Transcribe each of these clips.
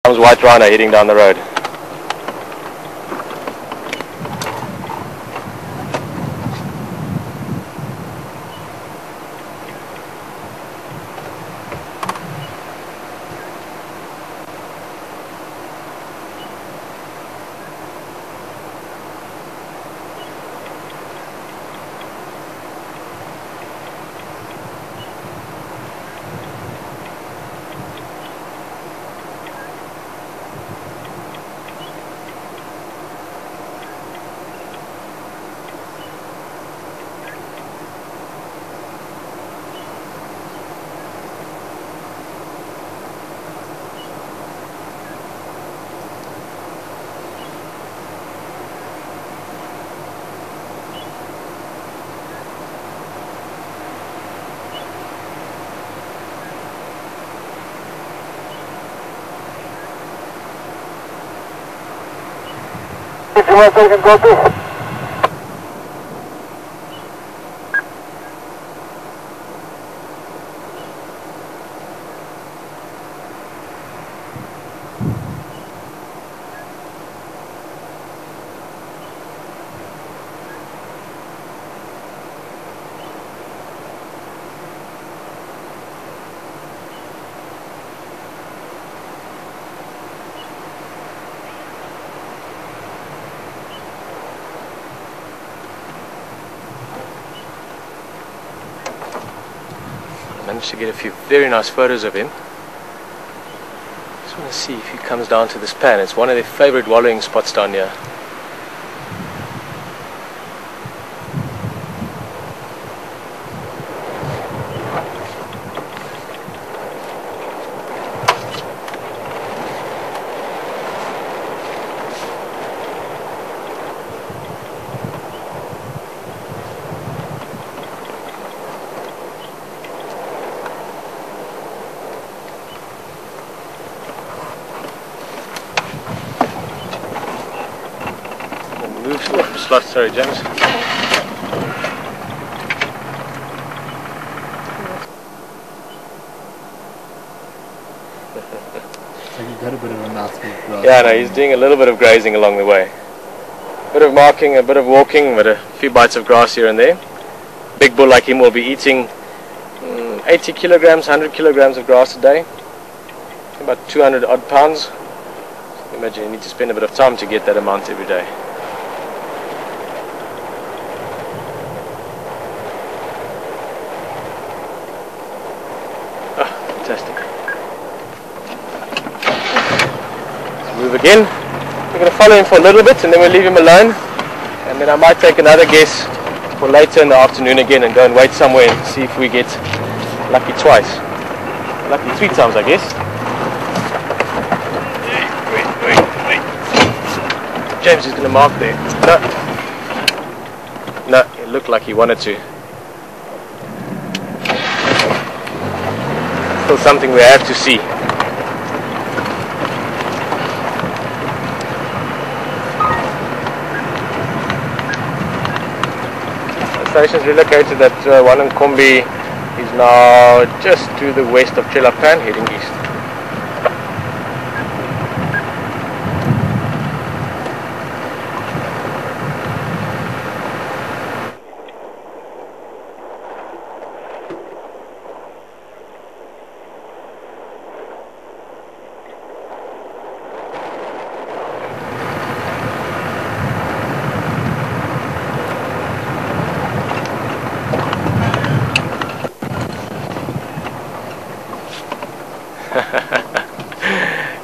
Comes white rhino heading down the road. Managed to get a few very nice photos of him. Just want to see if he comes down to this pan. It's one of their favorite wallowing spots down here. Sorry, James. So you got a bit of a mouthful of grass. Yeah, no, he's doing a little bit of grazing along the way. A bit of marking, a bit of walking, but a few bites of grass here and there. Big bull like him will be eating 80 kilograms, 100 kilograms of grass a day. About 200 odd pounds. Imagine you need to spend a bit of time to get that amount every day. Fantastic. Let's move again. We're going to follow him for a little bit and then we'll leave him alone. And then I might take another guess for later in the afternoon again and go and wait somewhere and see if we get lucky twice. Lucky 3 times, I guess. Wait. James is going to mark there. No, it looked like he wanted to. Still something we have to see. The station's relocated at Wanankombi is now just to the west of Chelapan, heading east.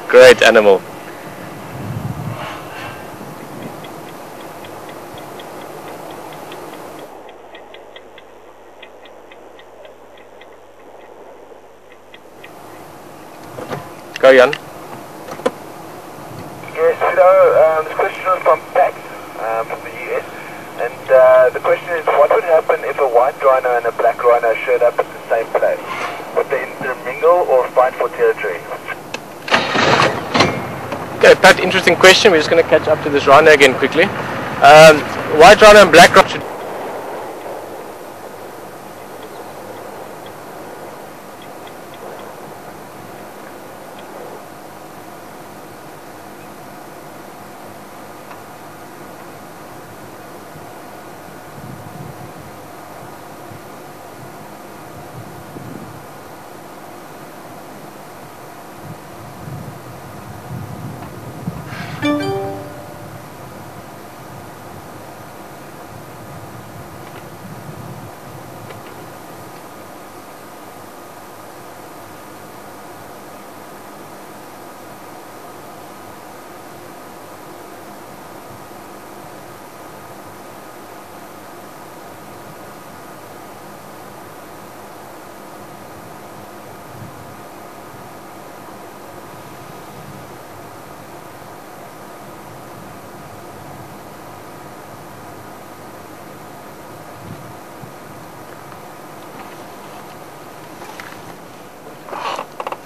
Great animal. Go, Jan. Yes, hello. This question is from Pat from the US. And the question is, what would happen if a white rhino and a black rhino showed up at the same place? Would they intermingle or fight for territory? Okay, Pat, interesting question. We're just going to catch up to this rhino again quickly. White rhino and black rhino should...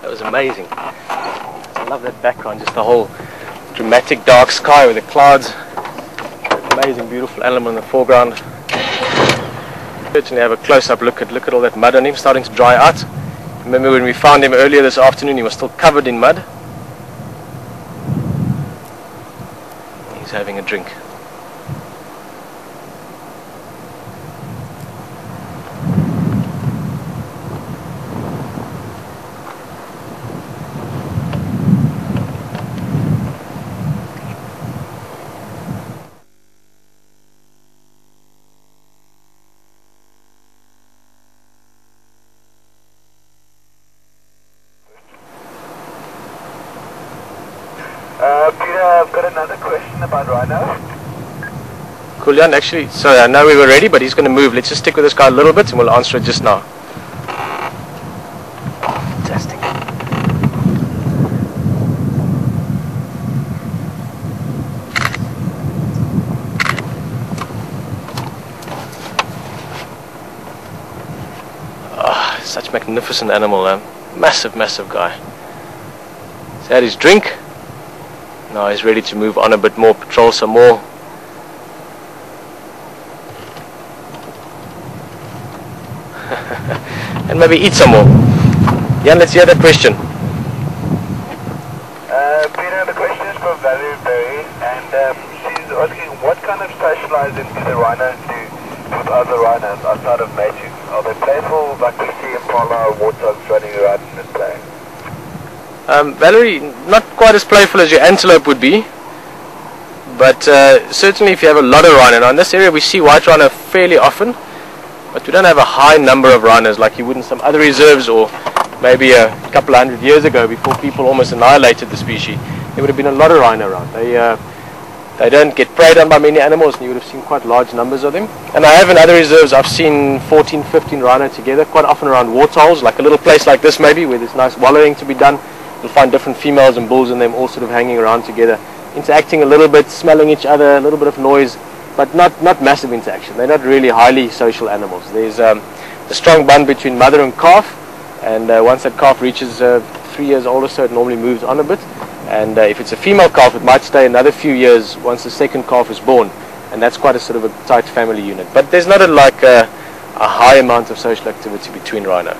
That was amazing. I love that background, just the whole dramatic dark sky with the clouds. Amazing, beautiful animal in the foreground. Certainly have a close-up look at all that mud on him starting to dry out. Remember when we found him earlier this afternoon, he was still covered in mud. He's having a drink. Peter, I've got another question about Rhino. Cool, Jan, actually, sorry, I know we were ready, but he's going to move. Let's just stick with this guy a little bit and we'll answer it just now. Fantastic. Oh, such magnificent animal, massive, massive guy. He's had his drink. Now he's ready to move on a bit more, patrol some more. And maybe eat some more. Jan, let's hear that question. Peter, the question is from Valerie, and she's asking what kind of socializing do the rhinos do with other rhinos outside of mating? Are they playful, like we see impala or warthogs running around and playing? Valerie, not quite as playful as your antelope would be, but certainly if you have a lot of rhino. Now in this area we see white rhino fairly often, but we don't have a high number of rhinos like you would in some other reserves, or maybe a couple of 100 years ago before people almost annihilated the species. There would have been a lot of rhino around. They don't get preyed on by many animals, and you would have seen quite large numbers of them. And I have in other reserves, I've seen 14, 15 rhino together, quite often around waterholes, like a little place like this maybe, where there's nice wallowing to be done. You'll find different females and bulls in them all sort of hanging around together, interacting a little bit, smelling each other, a little bit of noise, but not massive interaction. They're not really highly social animals. There's a strong bond between mother and calf, and once that calf reaches 3 years old or so, it normally moves on a bit. And if it's a female calf, it might stay another few years once the second calf is born, and that's quite a sort of a tight family unit. But there's not a high amount of social activity between rhino.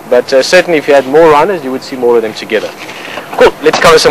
But certainly if you had more rhinos, you would see more of them together. Cool, let's cover some